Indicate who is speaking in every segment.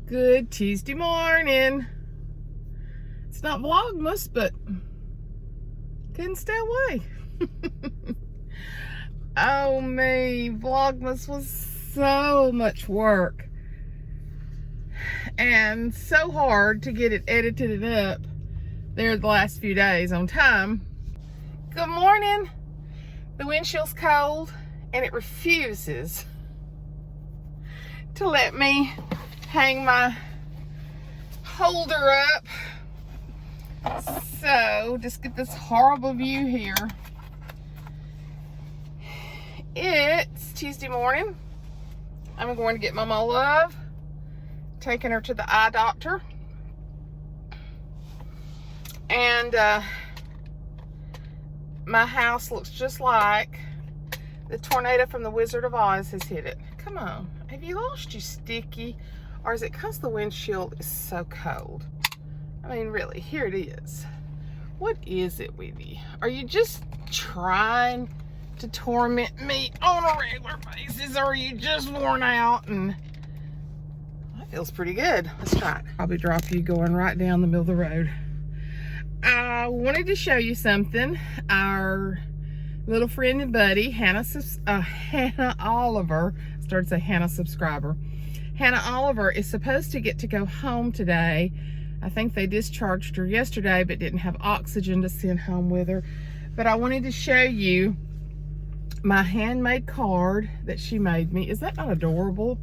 Speaker 1: Good Tuesday morning. It's not Vlogmas, but couldn't stay away. Oh me, Vlogmas was so much work and so hard to get it edited and up there the last few days on time. Good morning. The windshield's cold and it refuses to let me hang my holder up. So just get this horrible view here. It's Tuesday morning. I'm going to get Maw Maw Luv, taking her to the eye doctor. And my house looks just like the tornado from the Wizard of Oz has hit it. Come on, have you lost your sticky? Or is it because the windshield is so cold? I mean, really, here it is. What is it with you? Are you just trying to torment me on a regular basis, or are you just worn out? And that feels pretty good. Let's try it. Probably drop you going right down the middle of the road. I wanted to show you something. Our little friend and buddy, Hannah Oliver, I started to say Hannah subscriber. Hannah Oliver is supposed to get to go home today. I think they discharged her yesterday, but didn't have oxygen to send home with her. But I wanted to show you my handmade card that she made me. Is that not adorable?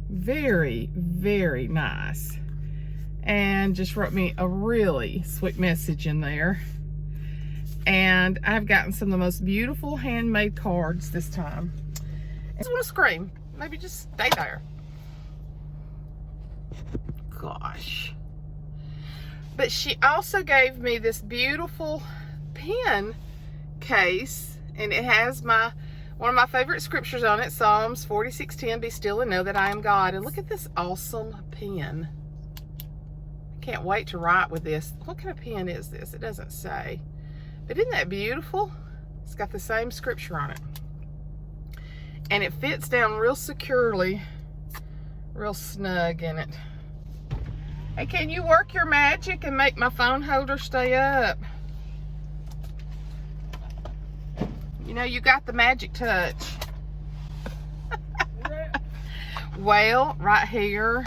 Speaker 1: Very, very nice. And just wrote me a really sweet message in there. And I've gotten some of the most beautiful handmade cards this time. I just want to scream. Maybe just stay there. Gosh. But she also gave me this beautiful pen case, and it has one of my favorite scriptures on it, Psalms 46:10, be still and know that I am God. And look at this awesome pen. I can't wait to write with this. What kind of pen is this? It doesn't say. But isn't that beautiful? It's got the same scripture on it. And it fits down real securely, real snug in it. Hey, can you work your magic and make my phone holder stay up? You know, you got the magic touch. Well, right here,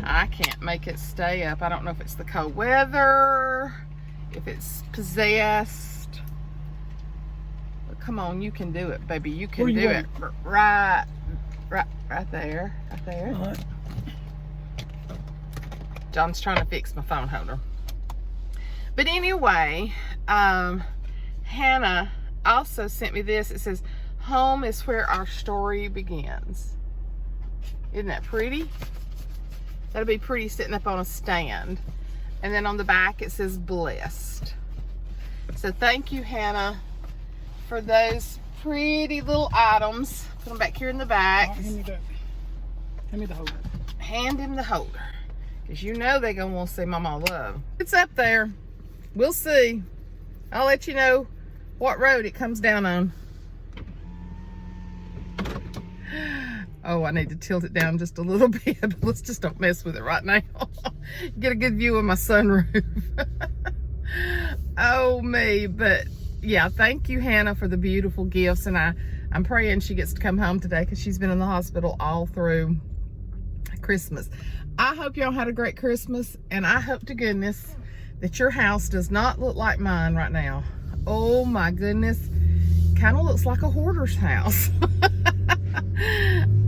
Speaker 1: I can't make it stay up. I don't know if it's the cold weather, if it's possessed. But come on, you can do it, baby. You can do it. Right there. Right there. All right. John's trying to fix my phone holder. But anyway, Hannah also sent me this. It says, home is where our story begins. Isn't that pretty? That'll be pretty sitting up on a stand. And then on the back it says blessed. So thank you, Hannah, for those pretty little items. Put them back here in the back.
Speaker 2: Hand me that. Hand me the holder.
Speaker 1: Hand him the holder. Because you know they're going to want to see Maw Maw Luv. It's up there. We'll see. I'll let you know what road it comes down on. Oh, I need to tilt it down just a little bit. Let's just don't mess with it right now. Get a good view of my sunroof. Oh, me. But, yeah, thank you, Hannah, for the beautiful gifts. And I'm praying she gets to come home today because she's been in the hospital all through Christmas. I hope y'all had a great Christmas, and I hope to goodness that your house does not look like mine right now. Oh my goodness, kind of looks like a hoarder's house.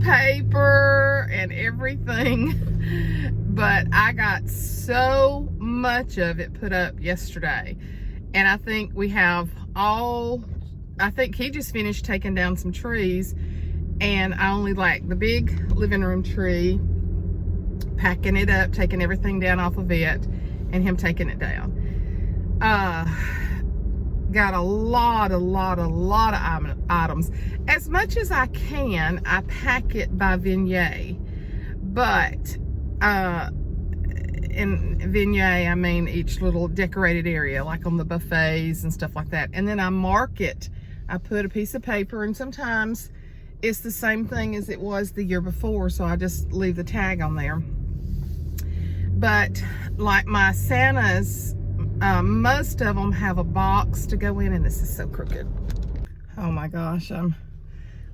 Speaker 1: Paper and everything, but I got so much of it put up yesterday, and I think we have I think he just finished taking down some trees, and I only like the big living room tree, packing it up, taking everything down off of it, and him taking it down. Got a lot of items. As much as I can, I pack it by vignette, but in vignette, I mean each little decorated area, like on the buffets and stuff like that. And then I mark it. I put a piece of paper, and sometimes it's the same thing as it was the year before, so I just leave the tag on there. But like my Santas, most of them have a box to go in, and this is so crooked. Oh my gosh, I'm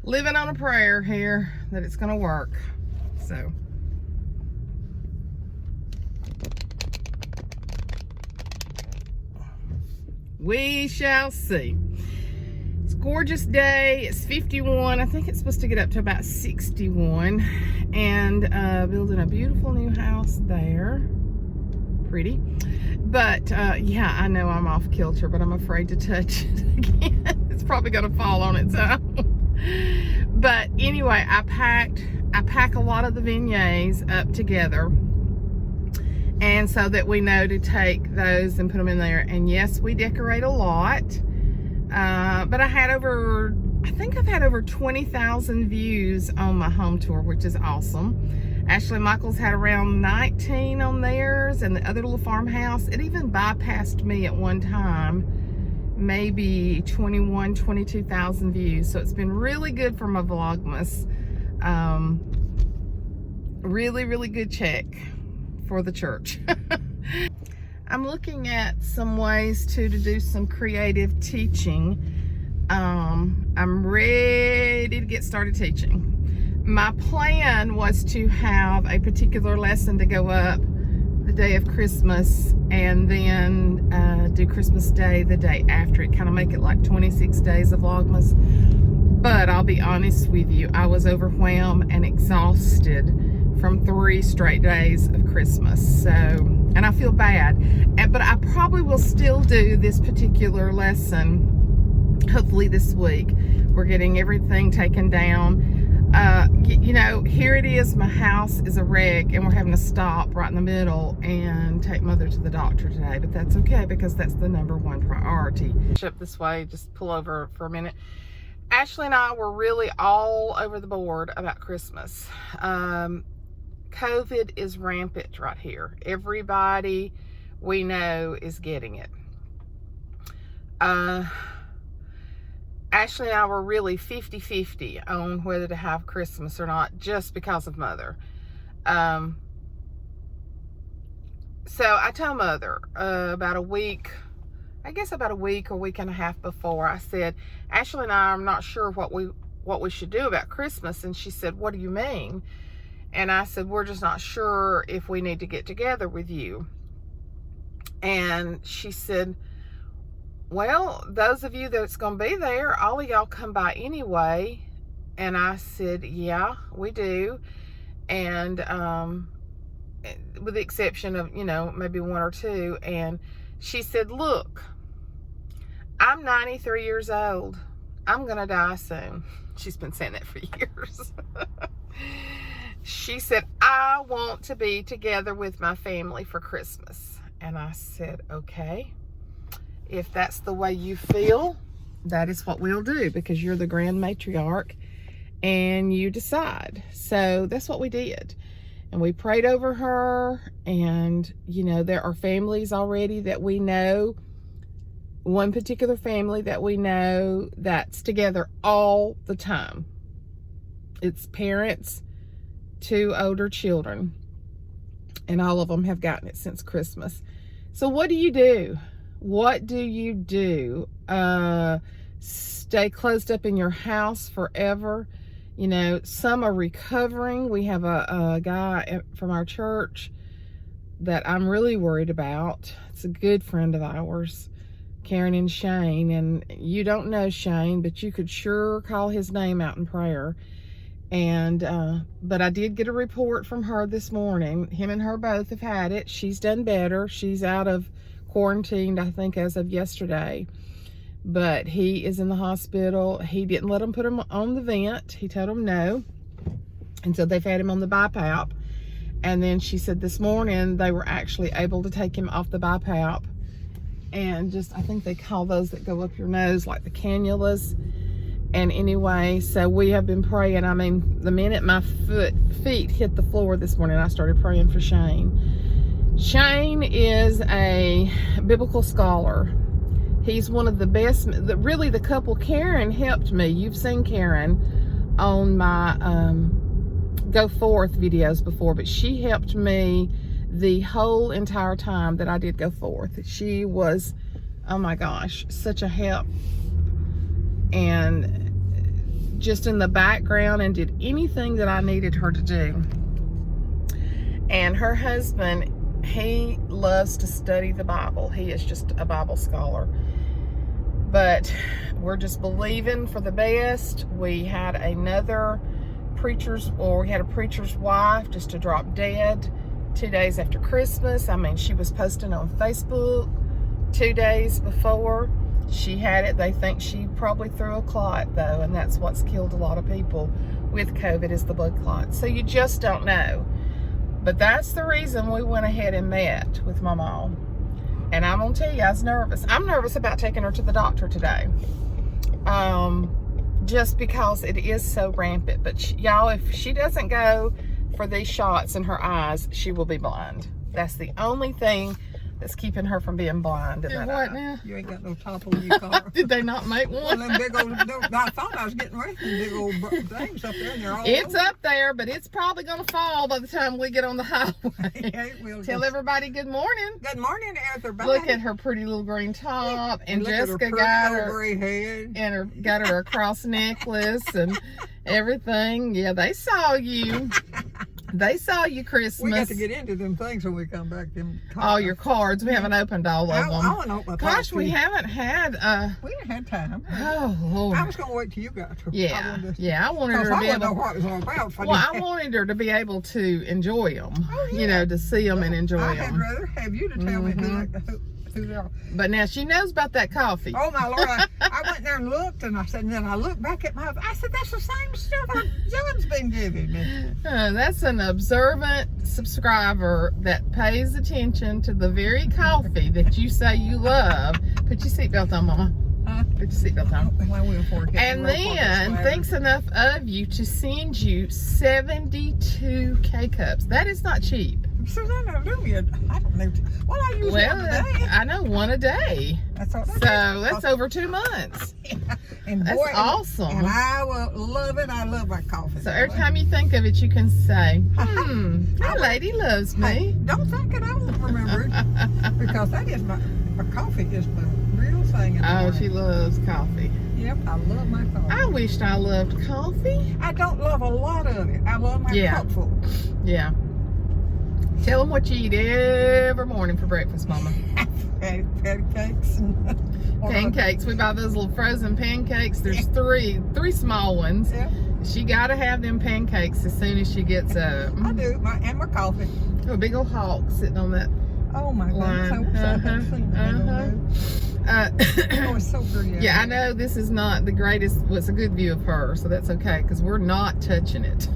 Speaker 1: living on a prayer here that it's gonna work. So we shall see. It's a gorgeous day. It's 51. I think it's supposed to get up to about 61. And building a beautiful new house there. Pretty. But yeah, I know I'm off kilter, but I'm afraid to touch it again. It's probably gonna fall on its own. But anyway, I pack a lot of the beignets up together, and so that we know to take those and put them in there. And yes, we decorate a lot, but I think I've had over 20,000 views on my home tour, which is awesome. Ashley Michaels had around 19 on theirs, and the other little farmhouse, it even bypassed me at one time, maybe 22,000 views. So it's been really good for my Vlogmas. Really good check for the church. I'm looking at some ways to do some creative teaching. I'm ready to get started teaching. My plan was to have a particular lesson to go up the day of Christmas, and then do Christmas Day the day after it, kind of make it like 26 days of Vlogmas. But I'll be honest with you, I was overwhelmed and exhausted from 3 straight days of Christmas. So, and I feel bad, but I probably will still do this particular lesson, hopefully this week. We're getting everything taken down. You know, here it is, my house is a wreck, and we're having to stop right in the middle and take Mother to the doctor today, but that's okay because that's the #1 priority. Up this way, just pull over for a minute. Ashley and I were really all over the board about Christmas. COVID is rampant right here. Everybody we know is getting it. Ashley and I were really 50-50 on whether to have Christmas or not, just because of Mother. So I told Mother about a week or week and a half before, I said, Ashley and I are not sure what we should do about Christmas. And she said, what do you mean? And I said, we're just not sure if we need to get together with you. And she said, well, those of you that's going to be there, all of y'all come by anyway. And I said, yeah, we do. And with the exception of, you know, maybe 1 or 2. And she said, look, I'm 93 years old. I'm going to die soon. She's been saying that for years. She said, I want to be together with my family for Christmas. And I said, okay. If that's the way you feel, that is what we'll do, because you're the grand matriarch and you decide. So that's what we did. And we prayed over her, and you know, there are families already that we know. One particular family that we know that's together all the time. It's parents, 2 older children, and all of them have gotten it since Christmas. So what do you do? What do you do? Stay closed up in your house forever? You know, some are recovering. We have a guy from our church that I'm really worried about. It's a good friend of ours, Karen and Shane. And you don't know Shane, but you could sure call his name out in prayer. And but I did get a report from her this morning. Him and her both have had it. She's done better. She's out of quarantined, I think, as of yesterday, but he is in the hospital. He didn't let them put him on the vent. He told them no, and so they've had him on the BiPAP. And then she said this morning they were actually able to take him off the BiPAP, and just, I think they call those that go up your nose, like the cannulas. And anyway, so we have been praying. I mean, the minute my feet hit the floor this morning, I started praying for Shane. Shane is a biblical scholar. He's one of the best, really the couple. Karen helped me. You've seen Karen on my Go Forth videos before, but she helped me the whole entire time that I did Go Forth. She was, oh my gosh, such a help, and just in the background, and did anything that I needed her to do. And her husband, he loves to study the Bible. He is just a Bible scholar. But we're just believing for the best. We had another we had a preacher's wife just to drop dead 2 days after Christmas. I mean, she was posting on Facebook 2 days before she had it. They think she probably threw a clot, though, and that's what's killed a lot of people with COVID, is the blood clot. So you just don't know. But that's the reason we went ahead and met with Maw Maw. And I'm gonna tell you, I was nervous. I'm nervous about taking her to the doctor today. Just because it is so rampant. But y'all, if she doesn't go for these shots in her eyes, she will be blind. That's the only thing that's keeping her from being blind.
Speaker 2: What now?
Speaker 3: You ain't got no topple in your car.
Speaker 1: Did they not make one?
Speaker 3: One of them big old, I thought I was getting ready for big old things up there, and they're all
Speaker 1: It's
Speaker 3: over.
Speaker 1: up there, but it's probably going to fall by the time we get on the highway.
Speaker 3: Yeah, it will.
Speaker 1: Tell everybody good morning.
Speaker 3: Good morning, Arthur. Bye.
Speaker 1: Look at her pretty little green top, and
Speaker 3: look at her
Speaker 1: Jessica
Speaker 3: pretty
Speaker 1: got
Speaker 3: old
Speaker 1: her,
Speaker 3: gray head.
Speaker 1: and got her a cross necklace and everything. Yeah, they saw you. They saw you Christmas.
Speaker 3: We got to get into them things when we come back. Them
Speaker 1: all your cards. We haven't opened all of
Speaker 3: I
Speaker 1: them.
Speaker 3: want to open my
Speaker 1: Gosh, we haven't had.
Speaker 3: We didn't have time.
Speaker 1: Oh Lord.
Speaker 3: I was going to wait till you got to.
Speaker 1: Yeah, I wanted her to
Speaker 3: I
Speaker 1: be
Speaker 3: didn't know
Speaker 1: able.
Speaker 3: what it was all about.
Speaker 1: Well, I wanted her to be able to enjoy them.
Speaker 3: Oh, yeah.
Speaker 1: You know, to see them and enjoy
Speaker 3: I had
Speaker 1: them.
Speaker 3: rather have you to tell me who they are.
Speaker 1: But now she knows about that coffee.
Speaker 3: Oh my Lord! I went there and looked, and I said, and then I looked back at I said, that's the same stuff John's been giving me.
Speaker 1: That's an observant subscriber that pays attention to the very coffee that you say you love. Put your seatbelt on, Mama.
Speaker 3: Huh?
Speaker 1: Put your seatbelt on.
Speaker 3: I will for it.
Speaker 1: And then thinks enough of you to send you 72 K-cups. That is not cheap.
Speaker 3: Suzanne, I don't know. Well, I use one a day.
Speaker 1: I know, one a day.
Speaker 3: That's all.
Speaker 1: So that's over 2 months.
Speaker 3: And
Speaker 1: That's
Speaker 3: boy,
Speaker 1: awesome.
Speaker 3: And I will love it. I love my coffee.
Speaker 1: So every time you think of it, you can say, that lady loves me.
Speaker 3: Hey, don't think it. I won't remember it. Because that is my coffee is my real thing. In the
Speaker 1: Oh,
Speaker 3: morning.
Speaker 1: she loves coffee.
Speaker 3: Yep, I love my coffee.
Speaker 1: I wished I loved coffee.
Speaker 3: I don't love a lot of it. I love my cupful.
Speaker 1: Yeah. Tell them what you eat every morning for breakfast, Mama.
Speaker 3: Pancakes.
Speaker 1: Pancakes. We buy those little frozen pancakes. There's three small ones.
Speaker 3: Yeah,
Speaker 1: She got to have them pancakes as soon as she gets up.
Speaker 3: I do. And my coffee.
Speaker 1: Oh, a big old hawk sitting on that
Speaker 3: Oh my
Speaker 1: line.
Speaker 3: goodness. Oh, it's so pretty.
Speaker 1: Yeah, I know this is not the greatest. Well, it's a good view of her, so that's okay because we're not touching it.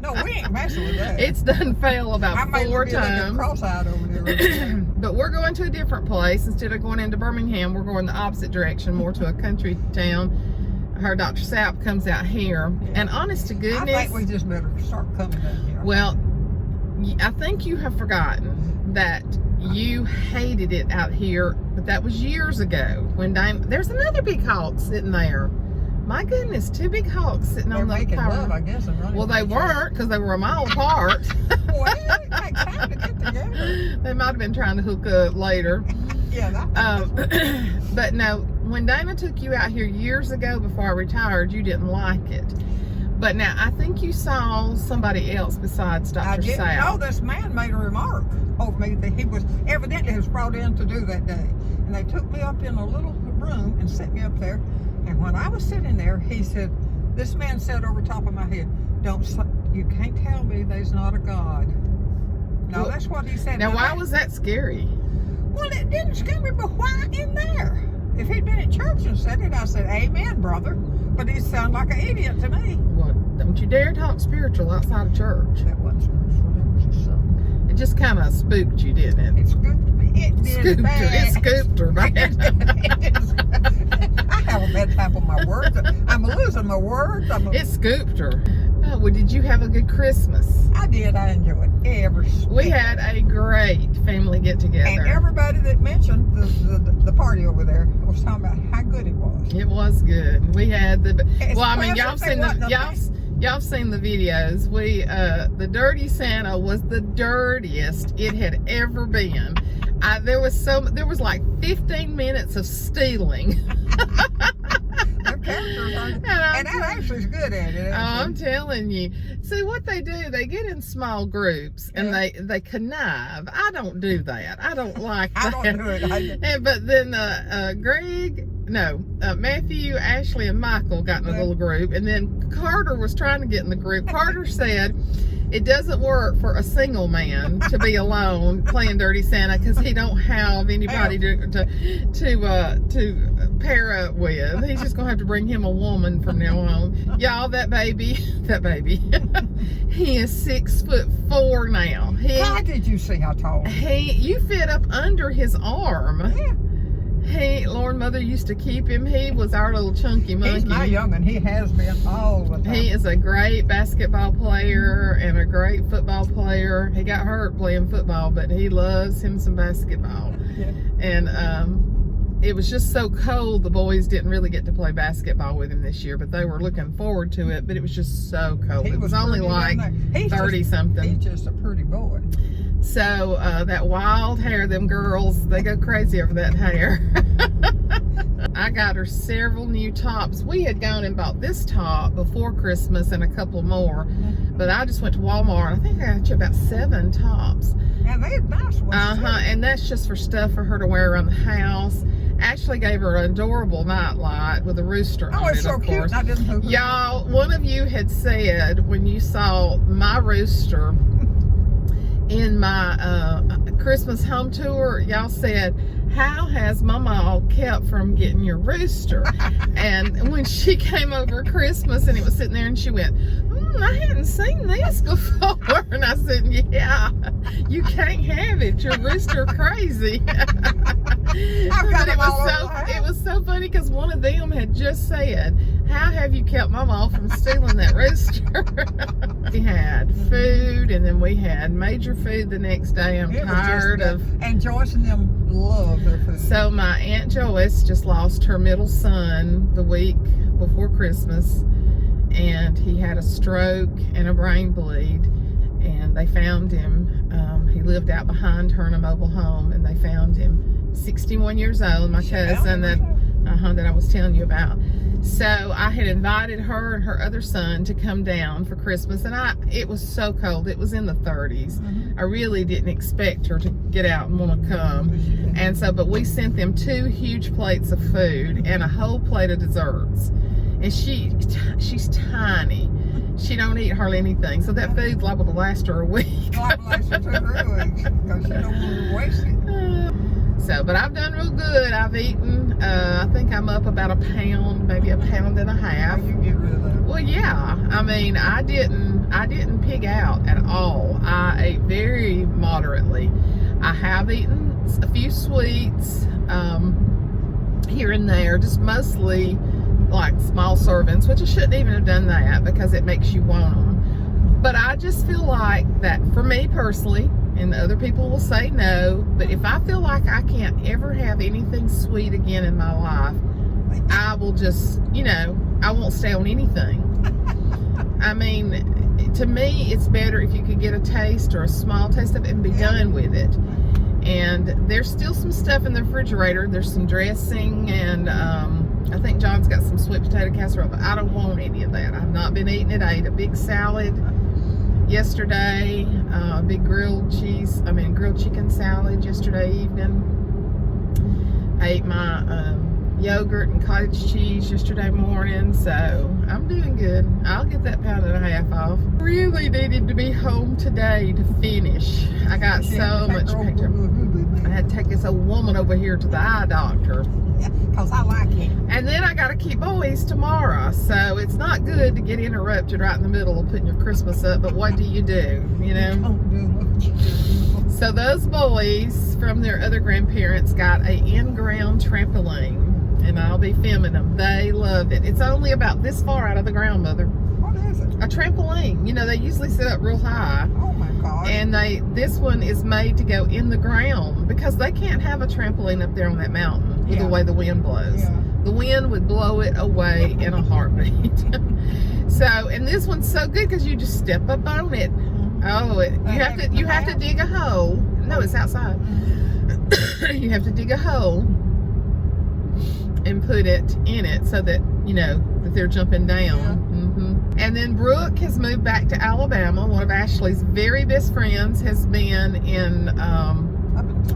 Speaker 3: No, we ain't messing with that.
Speaker 1: It's done fail about
Speaker 3: I may
Speaker 1: 4
Speaker 3: be looking
Speaker 1: times.
Speaker 3: cross-eyed over there.
Speaker 1: But we're going to a different place. Instead of going into Birmingham, we're going the opposite direction, more to a country town. Her Dr. Sapp comes out here. And honest to goodness,
Speaker 3: I think we just better start coming down here.
Speaker 1: well, I think you have forgotten that you hated it out here, but that was years ago. There's another big hawk sitting there. My goodness, 2 big hawks sitting
Speaker 3: They're
Speaker 1: on the
Speaker 3: making
Speaker 1: power.
Speaker 3: love, I guess. And running
Speaker 1: Well, they
Speaker 3: each other.
Speaker 1: weren't because they were a mile apart.
Speaker 3: Well, it takes time to get together.
Speaker 1: They might have been trying to hook up later.
Speaker 3: Yeah, that.
Speaker 1: But no, when Dana took you out here years ago before I retired, you didn't like it. But now I think you saw somebody else besides
Speaker 3: I
Speaker 1: Dr.
Speaker 3: didn't know
Speaker 1: Sal.
Speaker 3: this man made a remark over me that he was evidently brought in to do that day. And they took me up in a little room and set me up there. And when I was sitting there, he said, this man said over top of my head, you can't tell me there's not a God. Now,
Speaker 1: Well,
Speaker 3: that's what he said.
Speaker 1: Now, why was that scary?
Speaker 3: Well, it didn't scare me, but why in there? If he'd been at church and said it, I said, amen, brother. But he sounded like an idiot to me.
Speaker 1: Well, don't you dare talk spiritual outside of church.
Speaker 3: That wasn't spiritual, that was just something.
Speaker 1: It just kind of spooked you, didn't it?
Speaker 3: It scooped me. It did
Speaker 1: Scooped her.
Speaker 3: bad.
Speaker 1: It scooped her, man.
Speaker 3: I have a bad time with my words. I'm losing my words.
Speaker 1: It scooped her. Oh, well, did you have a good Christmas?
Speaker 3: I did. I enjoyed every step.
Speaker 1: We had a great family get together.
Speaker 3: And everybody that mentioned the party over there was talking about how good it was.
Speaker 1: It was good. We had the
Speaker 3: It's
Speaker 1: well, I mean, y'all
Speaker 3: impressive
Speaker 1: seen
Speaker 3: they
Speaker 1: the
Speaker 3: wasn't
Speaker 1: y'all seen the videos. We the Dirty Santa was the dirtiest it had ever been. There was like 15 minutes of stealing.
Speaker 3: Their characters are, and that actually's good at it.
Speaker 1: I'm telling you. See what they do? They get in small groups and they connive. I don't do that. I don't like that.
Speaker 3: I don't do it.
Speaker 1: But then Matthew, Ashley, and Michael got in a little group, and then Carter was trying to get in the group. Carter said it doesn't work for a single man to be alone playing Dirty Santa because he don't have anybody to pair up with. He's just gonna have to bring him a woman from now on. Y'all, that baby, he is 6'4" now.
Speaker 3: God, did you see how tall?
Speaker 1: You fit up under his arm.
Speaker 3: Yeah.
Speaker 1: Lord Mother used to keep him. He was our little chunky monkey.
Speaker 3: He's my young'un. He has been all the time.
Speaker 1: He is a great basketball player and a great football player. He got hurt playing football, but he loves him some basketball.
Speaker 3: Yeah.
Speaker 1: And it was just so cold, the boys didn't really get to play basketball with him this year, but they were looking forward to it. But it was just so cold. It was only like 30-something.
Speaker 3: He's just a pretty boy.
Speaker 1: So that wild hair, them girls, they go crazy over that hair. I got her several new tops. We had gone and bought this top before Christmas and a couple more, but I just went to Walmart. I think I got you about 7 tops.
Speaker 3: And they're nice ones.
Speaker 1: And that's just for stuff for her to wear around the house. Ashley gave her an adorable nightlight with a rooster on it,
Speaker 3: it's so
Speaker 1: of
Speaker 3: cute.
Speaker 1: course.
Speaker 3: I didn't know.
Speaker 1: Y'all, one of you had said when you saw my rooster in my Christmas home tour, y'all said, how has Mama kept from getting your rooster? And when she came over Christmas and it was sitting there and she went, I hadn't seen this before. And I said, yeah, you can't have it. Your rooster crazy. But it was so funny because one of them had just said, how have you kept Mama from stealing that rooster? We had food, and then we had major food the next day. I'm tired of.
Speaker 3: And Joyce and them love their food.
Speaker 1: So my Aunt Joyce just lost her middle son the week before Christmas, and he had a stroke and a brain bleed, and they found him. He lived out behind her in a mobile home, and they found him. 61 years old, my cousin that I was telling you about. So I had invited her and her other son to come down for Christmas, and it was so cold. It was in the 30s. I really didn't expect her to get out and want to come. And so, but we sent them 2 huge plates of food and a whole plate of desserts. And she's tiny. She don't eat hardly anything. So that food's liable to last her a week.
Speaker 3: Last her 2 or 3 weeks because she don't want to waste it.
Speaker 1: But I've done real good. I've eaten, I think I'm up about a pound, maybe a pound and a half.
Speaker 3: You get rid of that.
Speaker 1: Well, yeah. I mean, I didn't pig out at all. I ate very moderately. I have eaten a few sweets here and there, just mostly like small servings, which I shouldn't even have done that because it makes you want them. But I just feel like that for me personally, and other people will say no, but if I feel like I can't ever have anything sweet again in my life, I will just, I won't stay on anything. I mean, to me, it's better if you could get a taste or a small taste of it and be done with it. And there's still some stuff in the refrigerator. There's some dressing, and I think John's got some sweet potato casserole, but I don't want any of that. I've not been eating it. I ate a big salad yesterday, big grilled chicken salad yesterday evening. I ate my yogurt and cottage cheese yesterday morning, so I'm doing good. I'll get that pound and a half off. Really needed to be home today to finish. I got so much picture. I had to take this old woman over here to the eye doctor.
Speaker 3: Yeah, because I like him.
Speaker 1: And then I got to keep boys tomorrow, so it's not good to get interrupted right in the middle of putting your Christmas up, but what do?
Speaker 3: Don't do much.
Speaker 1: So those boys from their other grandparents got a in-ground trampoline, and I'll be filming them. They love it. It's only about this far out of the ground, Mother.
Speaker 3: What is it?
Speaker 1: A trampoline. They usually sit up real high.
Speaker 3: Oh my God.
Speaker 1: And this one is made to go in the ground because they can't have a trampoline up there on that mountain with the way the wind blows.
Speaker 3: Yeah.
Speaker 1: The wind would blow it away in a heartbeat. So, and this one's so good because you just step up on it. Oh, you have to dig a hole. No, it's outside. You have to dig a hole and put it in it so that that they're jumping down. And then Brooke has moved back to Alabama. One of Ashley's very best friends has been in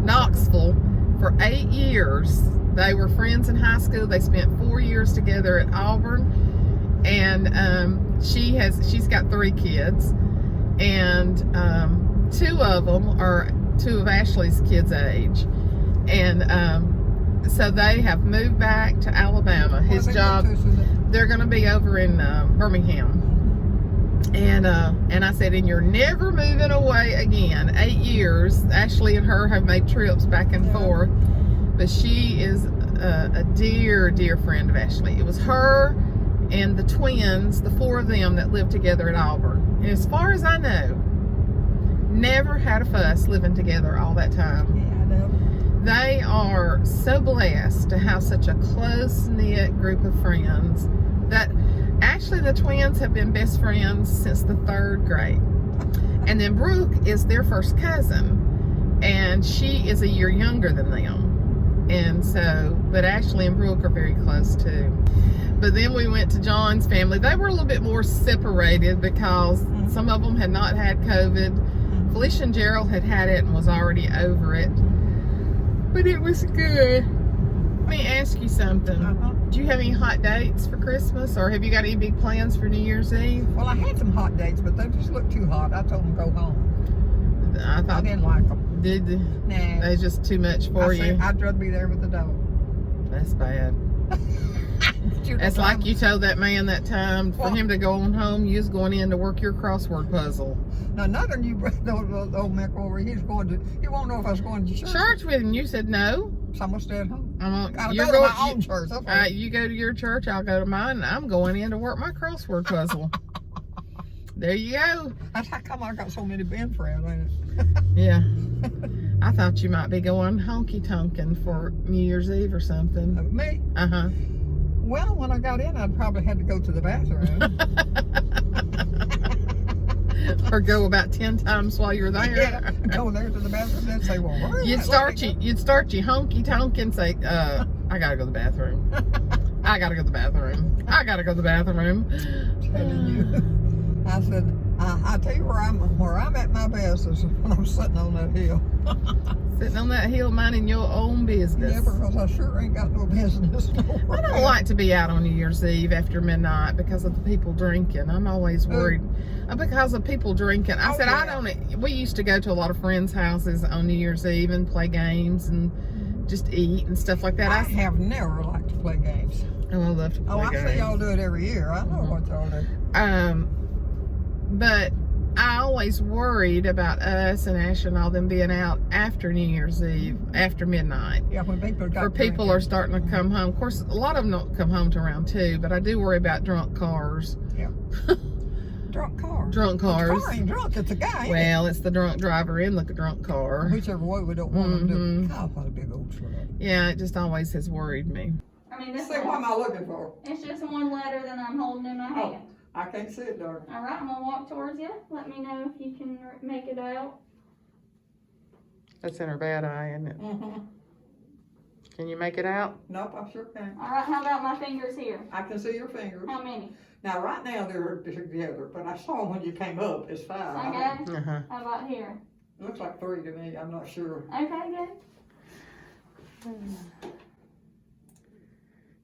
Speaker 1: Knoxville for 8 years. They were friends in high school. They spent 4 years together at Auburn, and she's got 3 kids, and 2 of them are 2 of Ashley's kids' age, and so they have moved back to Alabama. His job, they're going to be over in Birmingham. And I said, and you're never moving away again. 8 years. Ashley and her have made trips back and forth. But she is a dear, dear friend of Ashley. It was her and the twins, the 4 of them that lived together at Auburn. And as far as I know, never had a fuss living together all that time.
Speaker 3: Yeah, I know.
Speaker 1: They are so blessed to have such a close-knit group of friends that actually the twins have been best friends since the 3rd grade. And then Brooke is their first cousin, and she is a year younger than them. And so, but Ashley and Brooke are very close too. But then we went to John's family. They were a little bit more separated because some of them had not had COVID. Felicia and Gerald had it and was already over it. But it was good. Let me ask you something. Do you have any hot dates for Christmas, or have you got any big plans for New Year's Eve?
Speaker 3: Well, I had some hot dates, but they just looked too hot. I told them to go home. I didn't like them.
Speaker 1: Nah. They just too much for you?
Speaker 3: I'd rather be there with the dog.
Speaker 1: That's bad. It's like you told that man that time for him to go on home, you was going in to work your crossword puzzle.
Speaker 3: Now, another you old Mick over, he won't know if I was going to
Speaker 1: church with him. You said no.
Speaker 3: So I'm gonna stay at home.
Speaker 1: I'll
Speaker 3: go to my own church.
Speaker 1: You go to your church, I'll go to mine, and I'm going in to work my crossword puzzle. There you go.
Speaker 3: That's how come I got so many band friends, ain't it?
Speaker 1: Yeah. I thought you might be going honky-tonkin' for New Year's Eve or something.
Speaker 3: Me?
Speaker 1: Uh-huh.
Speaker 3: Well, when I got in, I'd probably had to go to the bathroom.
Speaker 1: Or go about 10 times while you're there.
Speaker 3: Yeah, go there to the bathroom and say, well, where
Speaker 1: You'd start your honky-tonk and say, I gotta go to the bathroom. I gotta go to the bathroom. I gotta go to the bathroom.
Speaker 3: Telling you. I said, I tell you where I'm at my best is when I'm sitting on that hill.
Speaker 1: Sitting on that hill minding your own business.
Speaker 3: Yeah, because I sure ain't got no business.
Speaker 1: I don't like to be out on New Year's Eve after midnight because of the people drinking. I'm always worried because of people drinking. I said, we used to go to a lot of friends' houses on New Year's Eve and play games and just eat and stuff like that.
Speaker 3: I have never liked to play games.
Speaker 1: Oh, I love to play games.
Speaker 3: I see y'all do it every year. I know what y'all do.
Speaker 1: But I always worried about us and Ash and all them being out after New Year's Eve, after midnight.
Speaker 3: Yeah, when
Speaker 1: people are starting to come home. Of course, a lot of them don't come home till around 2, but I do worry about drunk cars.
Speaker 3: Yeah. Drunk cars.
Speaker 1: Drunk cars.
Speaker 3: The car ain't drunk, it's a guy.
Speaker 1: Well, it's the drunk driver in the drunk car.
Speaker 3: Whichever way we don't want them to do. God, what a big old truck.
Speaker 1: Yeah, it just always has worried me.
Speaker 4: I mean, this
Speaker 3: what am I looking for?
Speaker 4: It's just one letter that I'm holding in my hand.
Speaker 3: I can't see it, darling.
Speaker 4: All right, I'm gonna walk towards you. Let me know if you can make it out.
Speaker 1: That's in her bad eye, isn't it?
Speaker 3: Mm-hmm.
Speaker 1: Can you make it out?
Speaker 3: Nope, I sure can.
Speaker 4: All right, how about my fingers here?
Speaker 3: I can see your fingers.
Speaker 4: How many?
Speaker 3: Now, right now they're together, but I saw them when you came up. It's 5.
Speaker 4: Okay.
Speaker 1: Uh-huh.
Speaker 4: How about here?
Speaker 3: It looks like 3 to me. I'm not sure.
Speaker 4: Okay, good.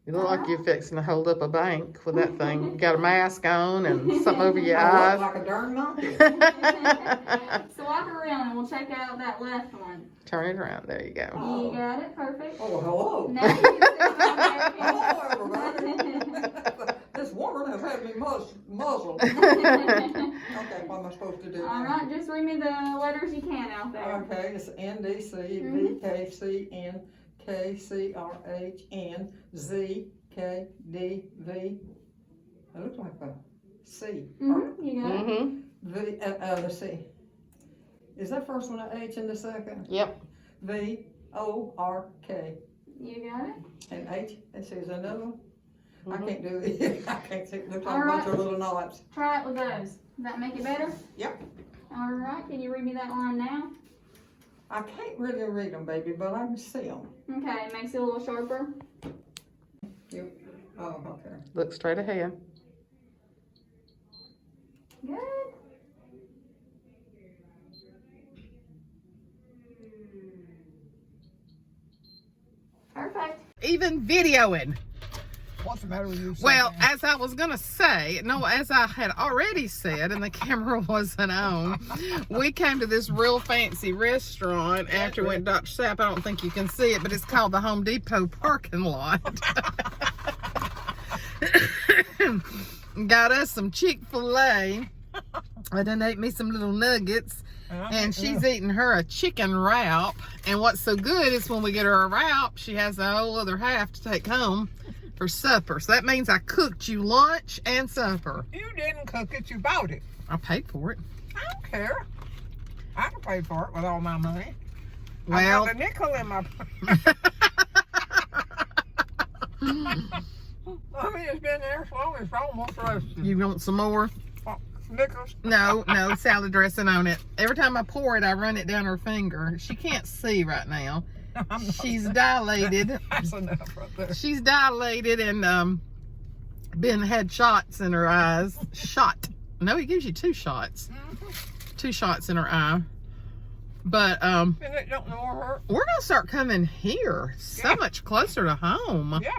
Speaker 1: You look like you're fixing to hold up a bank with that thing. You got a mask on and something over your eyes.
Speaker 3: I look like a darn monkey.
Speaker 4: So walk around and we'll check out that left one.
Speaker 1: Turn it around. There you go.
Speaker 3: Oh.
Speaker 4: You got it. Perfect.
Speaker 3: Oh, hello.
Speaker 4: Now you can sit
Speaker 3: Hello,
Speaker 4: on
Speaker 3: everybody. This woman has had me muzzled. Okay, what am I supposed to do?
Speaker 4: All right, just read me the letters you can out there.
Speaker 3: Okay, it's NDC, VKCN, KCRHN, ZKDV. It looks like a C.
Speaker 4: You got it.
Speaker 1: Mm-hmm.
Speaker 3: Let's see. Is that first one an H and the second?
Speaker 1: Yep.
Speaker 3: V-O-R-K.
Speaker 4: You got it?
Speaker 3: And H, and see, is there another one? I
Speaker 1: Mhm.
Speaker 3: can't do it. I can't see. Looks like
Speaker 4: All
Speaker 3: a bunch
Speaker 4: right.
Speaker 3: of little knots.
Speaker 4: Try it with those. Does that make it better?
Speaker 3: Yep.
Speaker 4: All right. Can you read me that line now?
Speaker 3: I can't really read them, baby, but I can see them.
Speaker 4: Okay. Makes it a little sharper.
Speaker 3: Yep. Oh, okay.
Speaker 1: Look straight ahead.
Speaker 4: Good. Perfect.
Speaker 1: Even videoing.
Speaker 3: What's the matter with you?
Speaker 1: Well,
Speaker 3: Suzanne?
Speaker 1: as I was gonna say, no, as I had already said, and the camera wasn't on, we came to this real fancy restaurant after we went to Dr. Sapp. I don't think you can see it, but it's called the Home Depot parking lot. Got us some Chick-fil-A. I done ate me some little nuggets. And she's eating her a chicken wrap. And what's so good is when we get her a wrap, she has a whole other half to take home for supper. So that means I cooked you lunch and supper.
Speaker 3: You didn't cook it, you bought it.
Speaker 1: I paid for it.
Speaker 3: I don't care. I can pay for it with all my money.
Speaker 1: Well,
Speaker 3: I got a nickel in my I mean, it's been there so long, it's almost roasted.
Speaker 1: you want some more?
Speaker 3: Nickels?
Speaker 1: No, salad dressing on it. Every time I pour it, I run it down her finger. She can't see right now.
Speaker 3: I'm not-
Speaker 1: She's dilated.
Speaker 3: That's enough right there.
Speaker 1: She's dilated and had shots in her eyes. Shot. No, he gives you 2 shots. 2 shots in her eye. But
Speaker 3: And it don't know her.
Speaker 1: we're gonna start coming here. So
Speaker 3: Yeah.
Speaker 1: much closer to home.
Speaker 3: Yeah,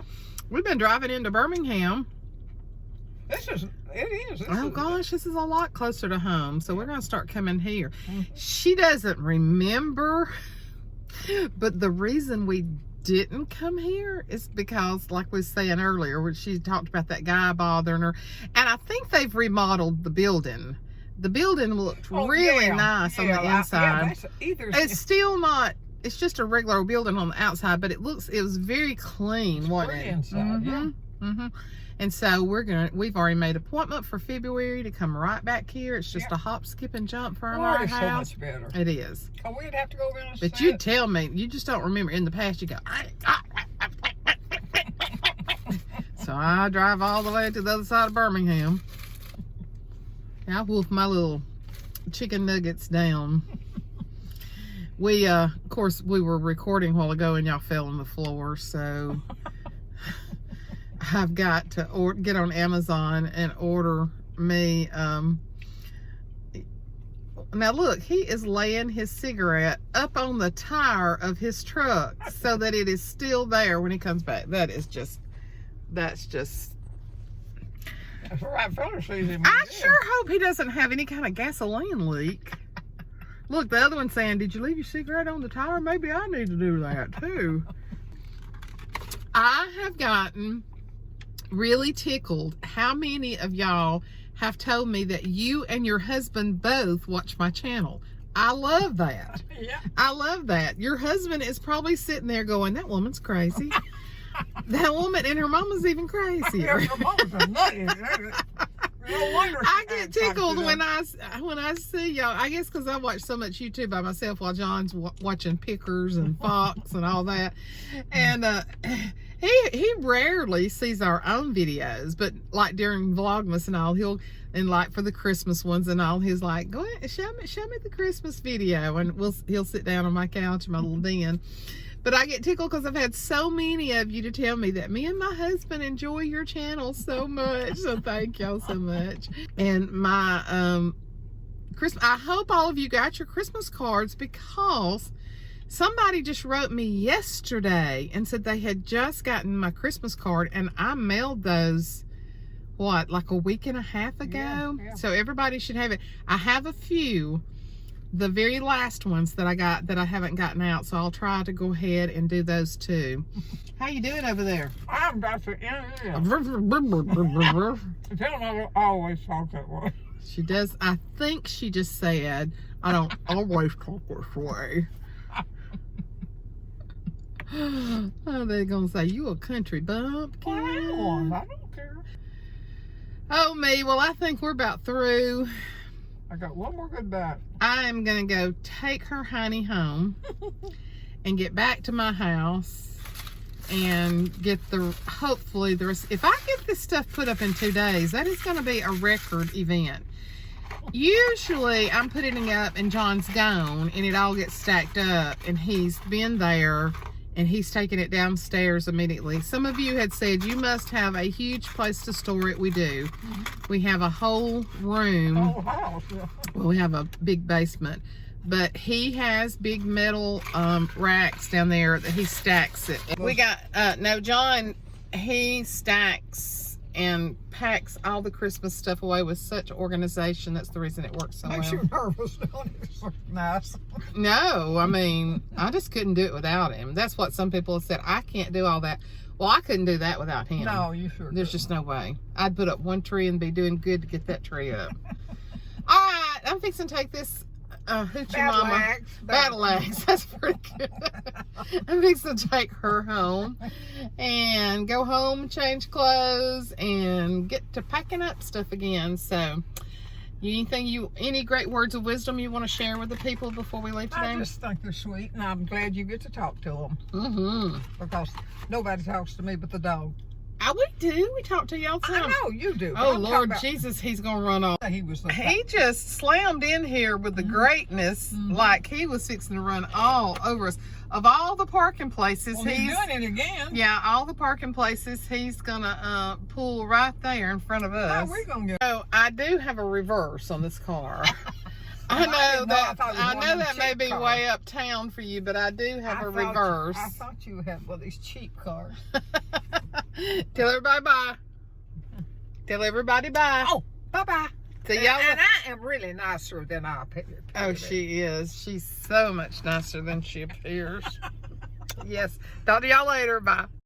Speaker 1: We've been driving into Birmingham.
Speaker 3: it is.
Speaker 1: Oh gosh, this is a lot closer to home. So we're gonna start coming here.
Speaker 3: Mhm.
Speaker 1: She doesn't remember, but the reason we didn't come here is because, like we was saying earlier, when she talked about that guy bothering her, and I think they've remodeled the building. The building looked really nice on the inside. It's still not. It's just a regular building on the outside, but it was very clean, wasn't
Speaker 3: pretty
Speaker 1: it?
Speaker 3: inside, yeah.
Speaker 1: Mhm. And so we've already made an appointment for February to come right back here. It's just a hop, skip, and jump from our
Speaker 3: It's so
Speaker 1: house.
Speaker 3: much better.
Speaker 1: It is.
Speaker 3: Oh, we'd have to go in and
Speaker 1: But
Speaker 3: sit.
Speaker 1: you tell me, you just don't remember. In the past, you go. So I drive all the way to the other side of Birmingham. I wolf my little chicken nuggets down. We, of course, we were recording a while ago and y'all fell on the floor, so I've got to get on Amazon and order me, now look, he is laying his cigarette up on the tire of his truck so that it is still there when he comes back. That's just,
Speaker 3: That's the right fella sees him.
Speaker 1: I sure hope he doesn't have any kind of gasoline leak. Look, the other one's saying, did you leave your cigarette on the tire? Maybe I need to do that too. I have gotten really tickled how many of y'all have told me that you and your husband both watch my channel. I love that.
Speaker 3: Yeah.
Speaker 1: I love that. Your husband is probably sitting there going, that woman's crazy. That woman and her mama's even crazier.
Speaker 3: Your mama's a nutty. No wonder
Speaker 1: I
Speaker 3: she
Speaker 1: get
Speaker 3: acts like
Speaker 1: tickled
Speaker 3: she
Speaker 1: when
Speaker 3: does.
Speaker 1: I see y'all. I guess because I watch so much YouTube by myself while John's watching Pickers and Fox and all that. And he rarely sees our own videos, but like during Vlogmas and all, and like for the Christmas ones and all, he's like, go ahead, show me the Christmas video, and he'll sit down on my couch in my little den. But I get tickled because I've had so many of you to tell me that me and my husband enjoy your channel so much. So thank y'all so much. And my Christmas, I hope all of you got your Christmas cards, because somebody just wrote me yesterday and said they had just gotten my Christmas card, and I mailed those, what, like a week and a half ago?
Speaker 3: Yeah.
Speaker 1: So everybody should have it. I have a few. The very last ones that I got that I haven't gotten out, so I'll try to go ahead and do those too. How you doing over there?
Speaker 3: I'm about to end it.
Speaker 1: She
Speaker 3: Tell them I don't always talk that way.
Speaker 1: does. I think she just said, I don't always talk this way. Oh, they're gonna say, you a country bumpkin.
Speaker 3: I don't care.
Speaker 1: Oh me, well I think we're about through.
Speaker 3: I got one more good bite.
Speaker 1: I am going to go take her honey home and get back to my house and get hopefully the rest. If I get this stuff put up in 2 days, that is going to be a record event. Usually I'm putting it up and John's gone and it all gets stacked up and he's been there and he's taking it downstairs immediately. Some of you had said you must have a huge place to store it. We do. We have a whole room.
Speaker 3: Whole house. Yeah.
Speaker 1: Well, we have a big basement, but he has big metal racks down there that he stacks it. We got, no, John, he stacks and packs all the Christmas stuff away with such organization. That's the reason it works so well.
Speaker 3: Makes you nervous, don't it? It's so nice.
Speaker 1: No, I mean, I just couldn't do it without him. That's what some people have said. I can't do all that. Well, I couldn't do that without him.
Speaker 3: No, you sure
Speaker 1: There's just no way. I'd put up one tree and be doing good to get that tree up. All right, I'm fixing to take this hoochie mama. Battle axe. That's pretty good. I'm fixing to take her home and go home, change clothes, and get to packing up stuff again. So, any great words of wisdom you want to share with the people before we leave today?
Speaker 3: I just think they're sweet, and I'm glad you get to talk to them.
Speaker 1: Mm-hmm.
Speaker 3: Because nobody talks to me but the dog.
Speaker 1: We do. We talk to y'all too.
Speaker 3: I know you do.
Speaker 1: Oh, Lord Jesus, he's going to run off. He just slammed in here with the greatness like he was fixing to run all over us. Of all the parking places,
Speaker 3: he's doing it again.
Speaker 1: Yeah, all the parking places, he's going to pull right there in front of us.
Speaker 3: How we going to get?
Speaker 1: So, I do have a reverse on this car. I know that may be way uptown for you, but I do have a reverse.
Speaker 3: I thought you had one of these cheap cars.
Speaker 1: Tell everybody bye. Tell everybody bye.
Speaker 3: Oh, bye-bye.
Speaker 1: See y'all.
Speaker 3: And I am really nicer than I appear.
Speaker 1: Oh, she is. She's so much nicer than she appears. Yes. Talk to y'all later. Bye.